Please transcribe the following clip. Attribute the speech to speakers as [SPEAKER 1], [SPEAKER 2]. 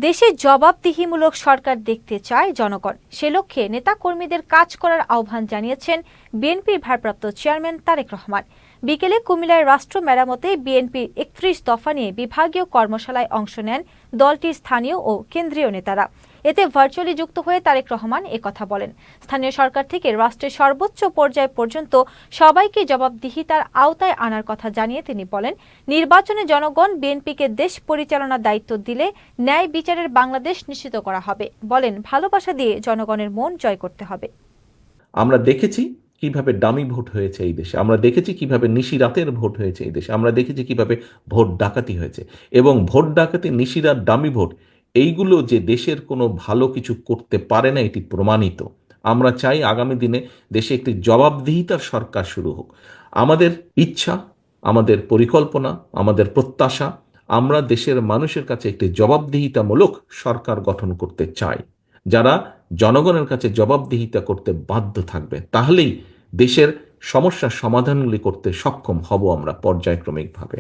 [SPEAKER 1] দেশে জবাবদিহিমূলক সরকার দেখতে চায় জনগণ। সে লক্ষ্যে নেতাকর্মীদের কাজ করার আহ্বান জানিয়েছেন বিএনপির ভারপ্রাপ্ত চেয়ারম্যান তারেক রহমান। বিকেলে কুমিল্লায় রাষ্ট্র মেরামতে বিএনপির ৩১ দফা নিয়ে বিভাগীয় কর্মশালায় অংশ নেন দলটির স্থানীয় ও কেন্দ্রীয় নেতারা। এতে ভার্চুয়ালি যুক্ত হয়ে তারেক রহমান একথা বলেন। স্থানীয় সরকার থেকে রাষ্ট্রের সর্বোচ্চ পর্যায় পর্যন্ত সবাইকে জবাবদিহিতার আওতায় আনার কথা জানিয়ে তিনি বলেন, নির্বাচনে জনগণ বিএনপিকে দেশ পরিচালনার দায়িত্ব দিলে ন্যায় বিচারের বাংলাদেশ নিশ্চিত করা হবে। বলেন, ভালোবাসা দিয়ে জনগণের মন জয় করতে হবে।
[SPEAKER 2] আমরা দেখেছি কিভাবে ডামি ভোট হয়েছে এই দেশে, আমরা দেখেছি কিভাবে নিশিরাতের ভোট হয়েছে এই দেশে, আমরা দেখেছি কিভাবে ভোট ডাকাতি হয়েছে। এবং ভোট ডাকাতি, নিশিরাত, ডামি ভোট, এইগুলো যে দেশের কোনো ভালো কিছু করতে পারে না এটি প্রমাণিত। আমরা চাই আগামী দিনে দেশে একটি জবাবদিহিতার সরকার শুরু হোক। আমাদের ইচ্ছা, আমাদের পরিকল্পনা, আমাদের প্রত্যাশা, আমরা দেশের মানুষের কাছে একটি জবাবদিহিতামূলক সরকার গঠন করতে চাই, যারা জনগণের কাছে জবাবদিহিতা করতে বাধ্য থাকবে। তাহলেই দেশের সমস্যার সমাধানগুলি করতে সক্ষম হব আমরা পর্যায়ক্রমিকভাবে।